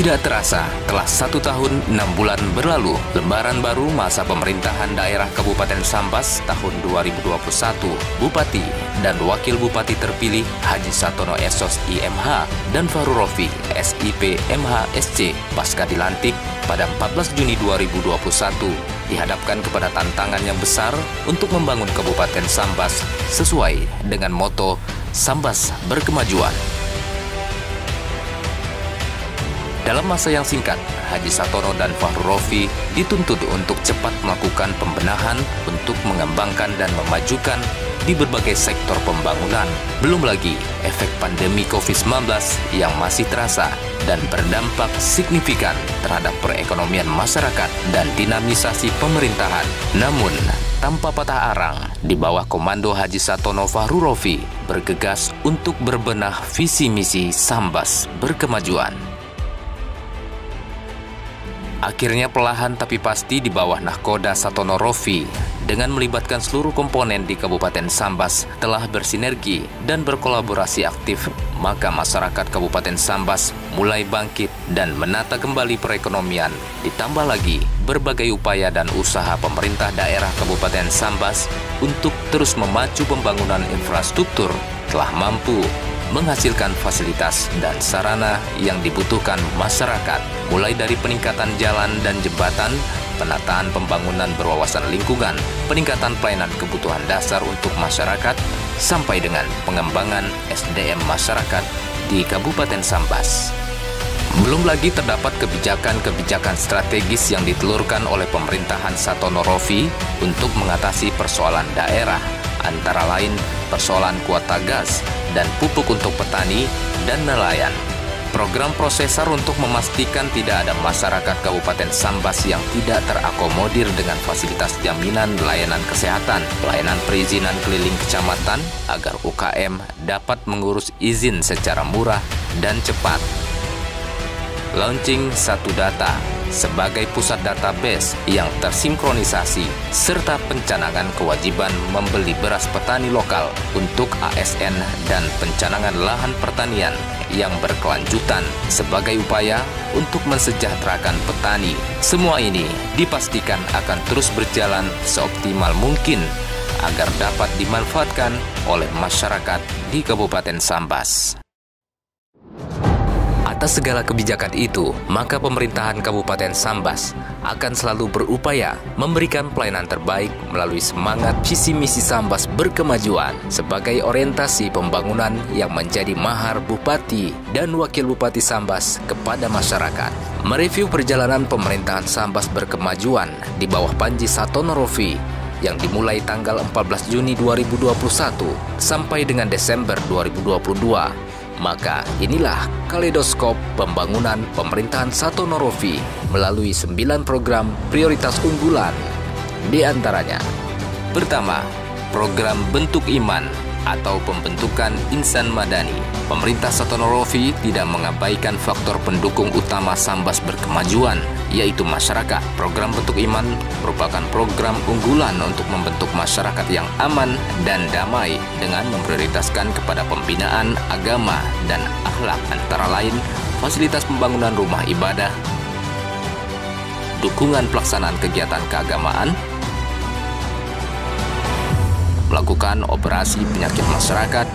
Tidak terasa, telah 1 tahun 6 bulan berlalu, lembaran baru masa pemerintahan daerah Kabupaten Sambas tahun 2021, Bupati dan Wakil Bupati terpilih Haji Satono Esos IMH dan Fahru Rofi SIP MHSC pasca dilantik pada 14 Juni 2021 dihadapkan kepada tantangan yang besar untuk membangun Kabupaten Sambas sesuai dengan moto Sambas Berkemajuan. Dalam masa yang singkat, Haji Satono dan Fahru Rofi dituntut untuk cepat melakukan pembenahan untuk mengembangkan dan memajukan di berbagai sektor pembangunan. Belum lagi efek pandemi COVID-19 yang masih terasa dan berdampak signifikan terhadap perekonomian masyarakat dan dinamisasi pemerintahan. Namun, tanpa patah arang, di bawah komando Haji Satono Fahru Rofi bergegas untuk berbenah visi misi Sambas Berkemajuan. Akhirnya perlahan tapi pasti di bawah nahkoda Satono Rofi dengan melibatkan seluruh komponen di Kabupaten Sambas telah bersinergi dan berkolaborasi aktif, maka masyarakat Kabupaten Sambas mulai bangkit dan menata kembali perekonomian. Ditambah lagi berbagai upaya dan usaha pemerintah daerah Kabupaten Sambas untuk terus memacu pembangunan infrastruktur telah mampu menghasilkan fasilitas dan sarana yang dibutuhkan masyarakat, mulai dari peningkatan jalan dan jembatan, penataan pembangunan berwawasan lingkungan, peningkatan pelayanan kebutuhan dasar untuk masyarakat, sampai dengan pengembangan SDM masyarakat di Kabupaten Sambas. Belum lagi terdapat kebijakan-kebijakan strategis yang ditelurkan oleh pemerintahan Satono Rofi untuk mengatasi persoalan daerah, antara lain persoalan kuota gas dan pupuk untuk petani dan nelayan. Program prosesor untuk memastikan tidak ada masyarakat Kabupaten Sambas yang tidak terakomodir dengan fasilitas jaminan layanan kesehatan, pelayanan perizinan keliling kecamatan agar UKM dapat mengurus izin secara murah dan cepat. Launching Satu Data sebagai pusat database yang tersinkronisasi serta pencanangan kewajiban membeli beras petani lokal untuk ASN dan pencanangan lahan pertanian yang berkelanjutan sebagai upaya untuk mensejahterakan petani. Semua ini dipastikan akan terus berjalan seoptimal mungkin agar dapat dimanfaatkan oleh masyarakat di Kabupaten Sambas. Atas segala kebijakan itu, maka pemerintahan Kabupaten Sambas akan selalu berupaya memberikan pelayanan terbaik melalui semangat visi misi Sambas Berkemajuan sebagai orientasi pembangunan yang menjadi mahar Bupati dan Wakil Bupati Sambas kepada masyarakat. Mereview perjalanan pemerintahan Sambas Berkemajuan di bawah Panji Satono Rofi yang dimulai tanggal 14 Juni 2021 sampai dengan Desember 2022. Maka inilah kaleidoskop pembangunan pemerintahan Satono Rofi melalui 9 program prioritas unggulan. Di antaranya, pertama, program Bentuk Iman atau pembentukan insan madani. Pemerintah Satono Rofi tidak mengabaikan faktor pendukung utama Sambas Berkemajuan, yaitu masyarakat. Program Bentuk Iman merupakan program unggulan untuk membentuk masyarakat yang aman dan damai dengan memprioritaskan kepada pembinaan agama dan akhlak, antara lain fasilitas pembangunan rumah ibadah, dukungan pelaksanaan kegiatan keagamaan, melakukan operasi penyakit masyarakat,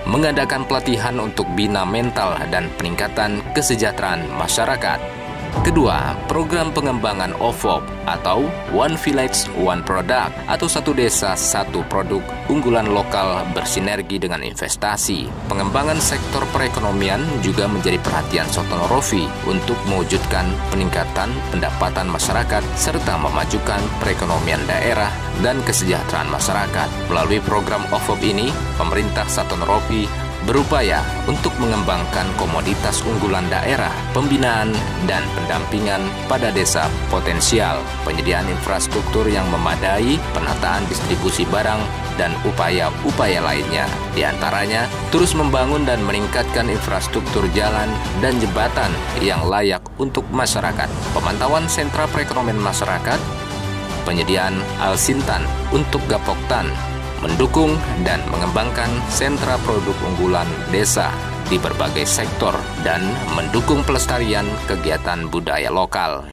mengadakan pelatihan untuk bina mental dan peningkatan kesejahteraan masyarakat. Kedua, program pengembangan OVOP atau One Village One Product atau satu desa satu produk unggulan lokal bersinergi dengan investasi. Pengembangan sektor perekonomian juga menjadi perhatian Satono Rofi untuk mewujudkan peningkatan pendapatan masyarakat serta memajukan perekonomian daerah dan kesejahteraan masyarakat. Melalui program OVOP ini, pemerintah Satono Rofi berupaya untuk mengembangkan komoditas unggulan daerah, pembinaan dan pendampingan pada desa potensial, penyediaan infrastruktur yang memadai, penataan distribusi barang, dan upaya-upaya lainnya. Di antaranya, terus membangun dan meningkatkan infrastruktur jalan dan jembatan yang layak untuk masyarakat, pemantauan sentra perekonomian masyarakat, penyediaan alsintan untuk Gapoktan, mendukung dan mengembangkan sentra produk unggulan desa, di berbagai sektor dan mendukung pelestarian kegiatan budaya lokal.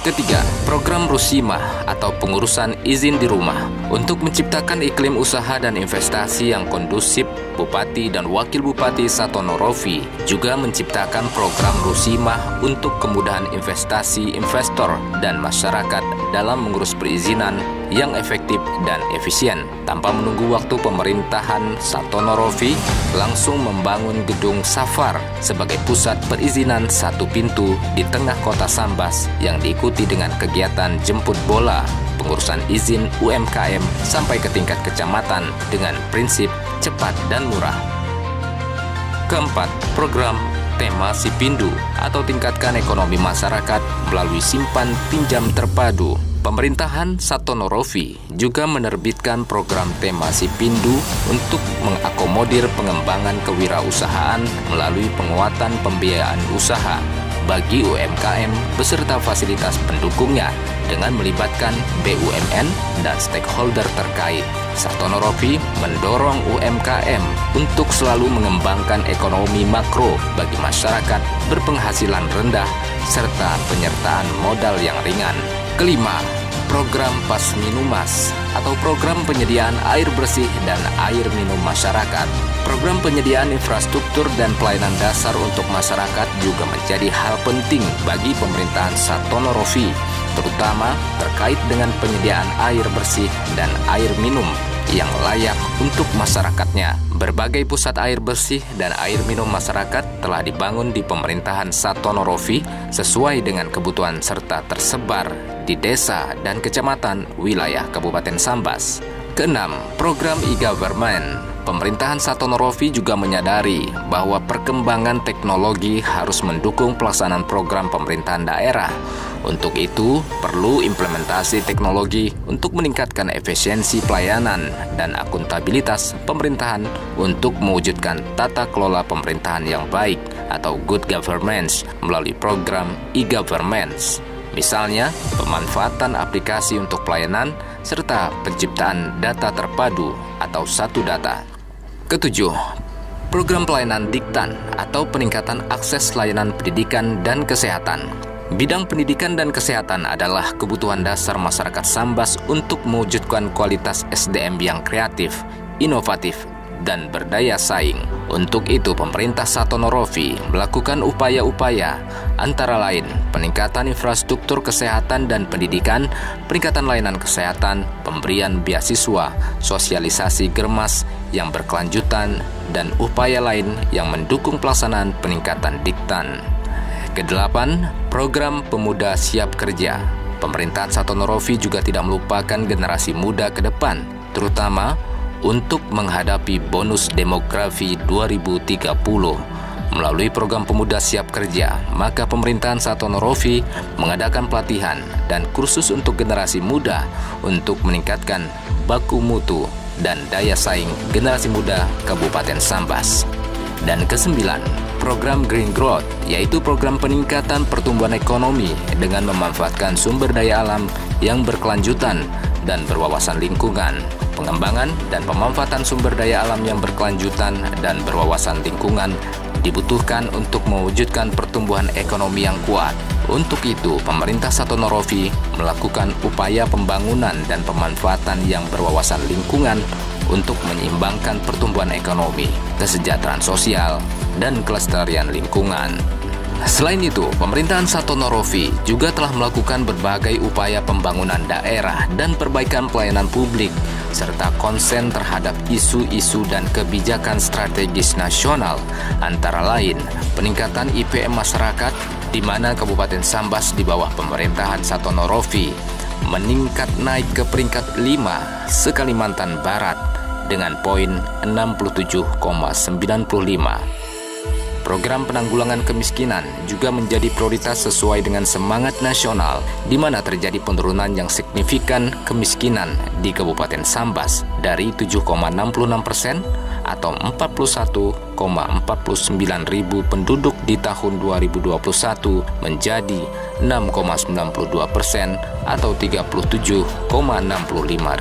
Ketiga, program Rusimah atau pengurusan izin di rumah. Untuk menciptakan iklim usaha dan investasi yang kondusif, Bupati dan Wakil Bupati Satono Rofi juga menciptakan program Rusimah untuk kemudahan investasi investor dan masyarakat dalam mengurus perizinan yang efektif dan efisien. Tanpa menunggu waktu, pemerintahan Satono Rofi langsung membangun gedung Safar sebagai pusat perizinan satu pintu di tengah kota Sambas yang diikuti dengan kegiatan jemput bola, pengurusan izin UMKM sampai ke tingkat kecamatan dengan prinsip cepat dan murah. Keempat, program Tema Sipindu atau tingkatkan ekonomi masyarakat melalui simpan pinjam terpadu. Pemerintahan Satono Rofi juga menerbitkan program Tema Sipindu untuk mengakomodir pengembangan kewirausahaan melalui penguatan pembiayaan usaha bagi UMKM beserta fasilitas pendukungnya dengan melibatkan BUMN dan stakeholder terkait. Satono Rofi mendorong UMKM untuk selalu mengembangkan ekonomi makro bagi masyarakat berpenghasilan rendah serta penyertaan modal yang ringan. Kelima, program Pasminumas atau program penyediaan air bersih dan air minum masyarakat. Program penyediaan infrastruktur dan pelayanan dasar untuk masyarakat juga menjadi hal penting bagi pemerintahan Satono Rofi, terutama terkait dengan penyediaan air bersih dan air minum yang layak untuk masyarakatnya. Berbagai pusat air bersih dan air minum masyarakat telah dibangun di pemerintahan Satono Rofi sesuai dengan kebutuhan serta tersebar di desa dan kecamatan wilayah Kabupaten Sambas. Keenam, program e-government. Pemerintahan Satono Rofi juga menyadari bahwa perkembangan teknologi harus mendukung pelaksanaan program pemerintahan daerah. Untuk itu, perlu implementasi teknologi untuk meningkatkan efisiensi pelayanan dan akuntabilitas pemerintahan untuk mewujudkan tata kelola pemerintahan yang baik atau good governance melalui program e-governance. Misalnya, pemanfaatan aplikasi untuk pelayanan serta penciptaan data terpadu atau satu data. Ketujuh, program pelayanan diktan atau peningkatan akses layanan pendidikan dan kesehatan. Bidang pendidikan dan kesehatan adalah kebutuhan dasar masyarakat Sambas untuk mewujudkan kualitas SDM yang kreatif, inovatif, dan berdaya saing. Untuk itu, pemerintah Satono Rofi melakukan upaya-upaya antara lain peningkatan infrastruktur kesehatan dan pendidikan, peningkatan layanan kesehatan, pemberian beasiswa, sosialisasi germas yang berkelanjutan, dan upaya lain yang mendukung pelaksanaan peningkatan diktan. Kedelapan, program Pemuda Siap Kerja. Pemerintahan Satono Rofi juga tidak melupakan generasi muda ke depan, terutama untuk menghadapi bonus demografi 2030. Melalui program Pemuda Siap Kerja, maka pemerintahan Satono Rofi mengadakan pelatihan dan kursus untuk generasi muda untuk meningkatkan baku mutu dan daya saing generasi muda Kabupaten Sambas. Dan kesembilan, program Green Growth, yaitu program peningkatan pertumbuhan ekonomi dengan memanfaatkan sumber daya alam yang berkelanjutan dan berwawasan lingkungan. Pengembangan dan pemanfaatan sumber daya alam yang berkelanjutan dan berwawasan lingkungan dibutuhkan untuk mewujudkan pertumbuhan ekonomi yang kuat. Untuk itu, pemerintah Satono Rofi melakukan upaya pembangunan dan pemanfaatan yang berwawasan lingkungan untuk menyeimbangkan pertumbuhan ekonomi, kesejahteraan sosial, dan kelestarian lingkungan. Selain itu, pemerintahan Satono Rofi juga telah melakukan berbagai upaya pembangunan daerah dan perbaikan pelayanan publik, serta konsen terhadap isu-isu dan kebijakan strategis nasional, antara lain peningkatan IPM masyarakat, di mana Kabupaten Sambas di bawah pemerintahan Satono Rofi meningkat naik ke peringkat 5 se-Kalimantan Barat dengan poin 67,95. Program penanggulangan kemiskinan juga menjadi prioritas sesuai dengan semangat nasional, di mana terjadi penurunan yang signifikan kemiskinan di Kabupaten Sambas dari 7,66% atau ribu penduduk di tahun 2021 menjadi 6,92% atau 37,65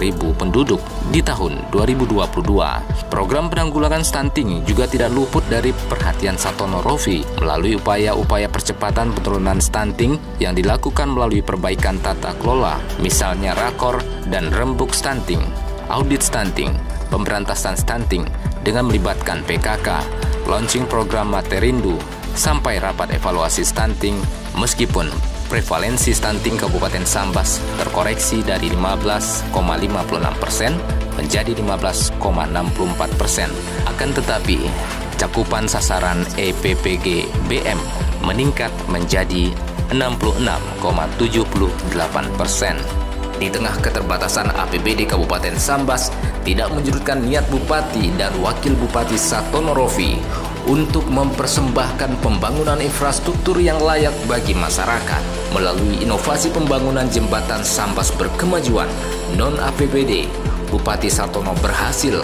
ribu penduduk di tahun 2022. Program penanggulangan stunting juga tidak luput dari perhatian Satono Rofi melalui upaya-upaya percepatan penurunan stunting yang dilakukan melalui perbaikan tata kelola, misalnya rakor dan rembuk stunting, audit stunting, pemberantasan stunting dengan melibatkan PKK, launching program Materindu, sampai rapat evaluasi stunting, meskipun prevalensi stunting Kabupaten Sambas terkoreksi dari 15,56% menjadi 15,64%. Akan tetapi, cakupan sasaran EPPG BM meningkat menjadi 66,78%. Di tengah keterbatasan APBD Kabupaten Sambas, tidak menyurutkan niat Bupati dan Wakil Bupati Satono Rofi untuk mempersembahkan pembangunan infrastruktur yang layak bagi masyarakat. Melalui inovasi pembangunan jembatan Sambas berkemajuan non-APBD, Bupati Satono berhasil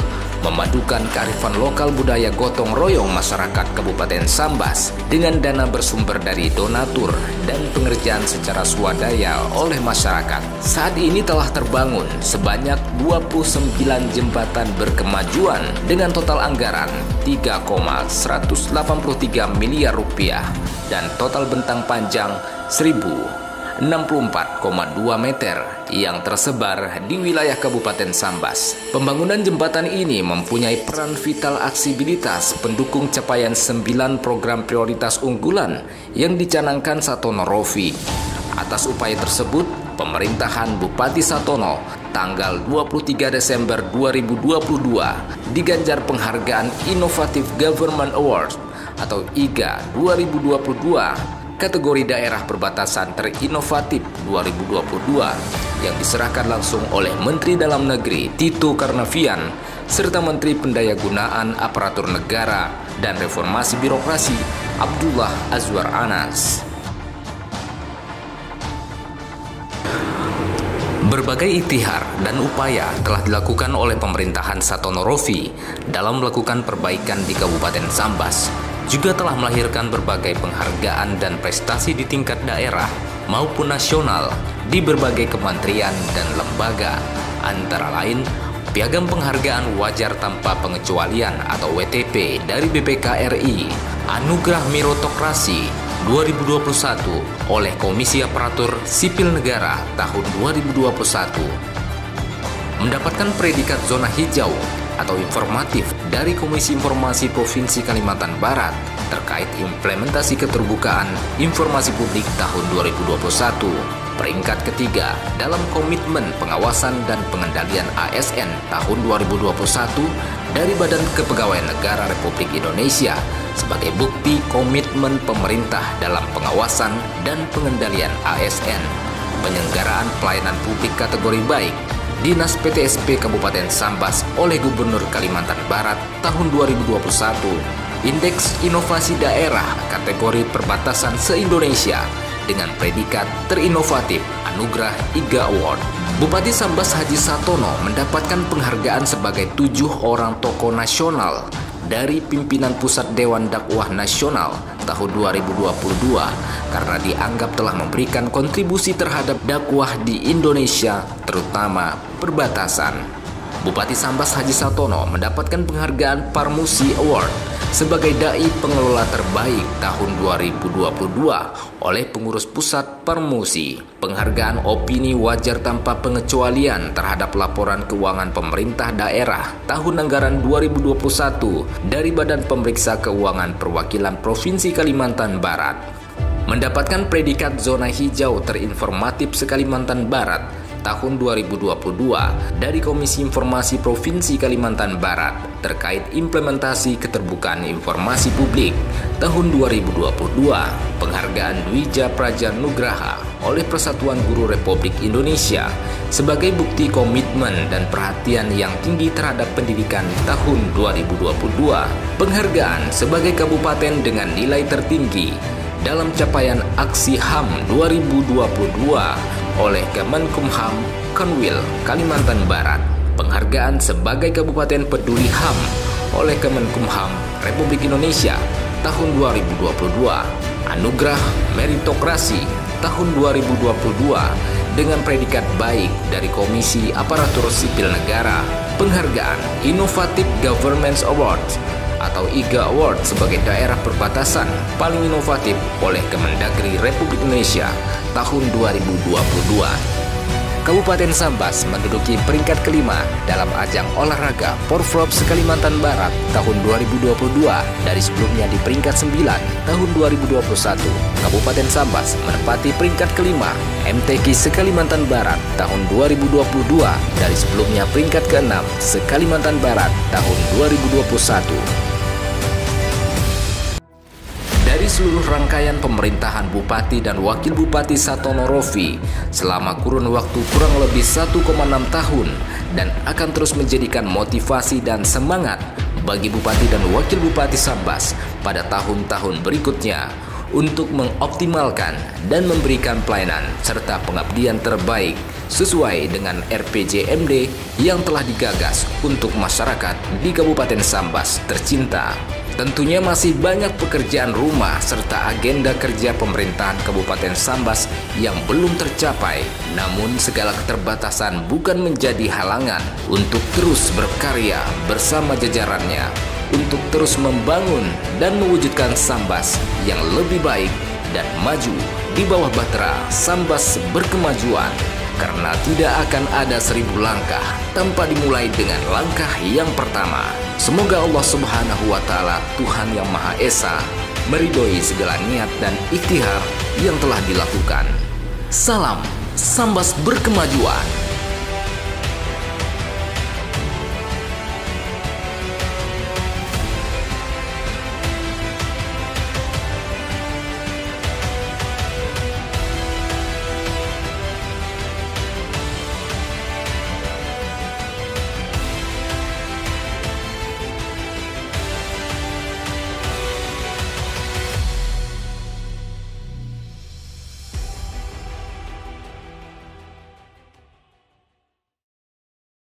memadukan kearifan lokal budaya gotong royong masyarakat Kabupaten Sambas dengan dana bersumber dari donatur dan pengerjaan secara swadaya oleh masyarakat. Saat ini telah terbangun sebanyak 29 jembatan berkemajuan dengan total anggaran 3,183 miliar rupiah dan total bentang panjang 1.064,2 meter yang tersebar di wilayah Kabupaten Sambas. Pembangunan jembatan ini mempunyai peran vital aksibilitas pendukung capaian 9 program prioritas unggulan yang dicanangkan Satono Rofi. Atas upaya tersebut, pemerintahan Bupati Satono tanggal 23 Desember 2022 diganjar penghargaan Innovative Government Award atau IGA 2022 kategori daerah perbatasan terinovatif 2022 yang diserahkan langsung oleh Menteri Dalam Negeri Tito Karnavian serta Menteri Pendayagunaan Aparatur Negara dan Reformasi Birokrasi Abdullah Azwar Anas. Berbagai ikhtiar dan upaya telah dilakukan oleh pemerintahan Satono Rofi dalam melakukan perbaikan di Kabupaten Sambas, juga telah melahirkan berbagai penghargaan dan prestasi di tingkat daerah maupun nasional di berbagai kementerian dan lembaga, antara lain Piagam Penghargaan Wajar Tanpa Pengecualian atau WTP dari BPK RI, Anugerah Meritokrasi 2021 oleh Komisi Aparatur Sipil Negara tahun 2021, mendapatkan predikat zona hijau atau informatif dari Komisi Informasi Provinsi Kalimantan Barat terkait implementasi keterbukaan informasi publik tahun 2021, peringkat ketiga dalam komitmen pengawasan dan pengendalian ASN tahun 2021 dari Badan Kepegawaian Negara Republik Indonesia sebagai bukti komitmen pemerintah dalam pengawasan dan pengendalian ASN, penyelenggaraan pelayanan publik kategori baik Dinas PTSP Kabupaten Sambas oleh Gubernur Kalimantan Barat tahun 2021, Indeks Inovasi Daerah kategori perbatasan se-Indonesia dengan predikat terinovatif Anugerah IGA Award. Bupati Sambas Haji Satono mendapatkan penghargaan sebagai 7 orang tokoh nasional dari pimpinan Pusat Dewan Dakwah Nasional tahun 2022 karena dianggap telah memberikan kontribusi terhadap dakwah di Indonesia, terutama perbatasan. Bupati Sambas Haji Satono mendapatkan penghargaan Parmusi Award sebagai Dai Pengelola Terbaik tahun 2022 oleh Pengurus Pusat Parmusi. Penghargaan Opini Wajar Tanpa Pengecualian terhadap laporan keuangan pemerintah daerah tahun anggaran 2021 dari Badan Pemeriksa Keuangan Perwakilan Provinsi Kalimantan Barat. Mendapatkan predikat zona hijau terinformatif se-Kalimantan Barat tahun 2022 dari Komisi Informasi Provinsi Kalimantan Barat terkait implementasi keterbukaan informasi publik tahun 2022, penghargaan Dwija Praja Nugraha oleh Persatuan Guru Republik Indonesia sebagai bukti komitmen dan perhatian yang tinggi terhadap pendidikan tahun 2022, penghargaan sebagai kabupaten dengan nilai tertinggi dalam capaian aksi HAM 2022 oleh Kemenkumham Kanwil Kalimantan Barat, penghargaan sebagai Kabupaten Peduli HAM oleh Kemenkumham Republik Indonesia tahun 2022, Anugerah Meritokrasi tahun 2022 dengan predikat baik dari Komisi Aparatur Sipil Negara, penghargaan Innovative Government Award atau IGA Award sebagai daerah perbatasan paling inovatif oleh Kemendagri Republik Indonesia tahun 2022. Kabupaten Sambas menduduki peringkat kelima dalam ajang olahraga Porprof Kalimantan Barat tahun 2022 dari sebelumnya di peringkat 9 tahun 2021. Kabupaten Sambas menempati peringkat kelima MTQ Kalimantan Barat tahun 2022 dari sebelumnya peringkat ke-6 Kalimantan Barat tahun 2021. Dari seluruh rangkaian pemerintahan Bupati dan Wakil Bupati Satono Rofi selama kurun waktu kurang lebih 1,6 tahun dan akan terus menjadikan motivasi dan semangat bagi Bupati dan Wakil Bupati Sambas pada tahun-tahun berikutnya untuk mengoptimalkan dan memberikan pelayanan serta pengabdian terbaik sesuai dengan RPJMD yang telah digagas untuk masyarakat di Kabupaten Sambas tercinta. Tentunya masih banyak pekerjaan rumah serta agenda kerja pemerintahan Kabupaten Sambas yang belum tercapai. Namun segala keterbatasan bukan menjadi halangan untuk terus berkarya bersama jajarannya untuk terus membangun dan mewujudkan Sambas yang lebih baik dan maju di bawah bahtera Sambas berkemajuan. Karena tidak akan ada 1000 langkah tanpa dimulai dengan langkah yang pertama. Semoga Allah Subhanahu wa Ta'ala, Tuhan yang Maha Esa, meridhoi segala niat dan ikhtiar yang telah dilakukan. Salam Sambas berkemajuan.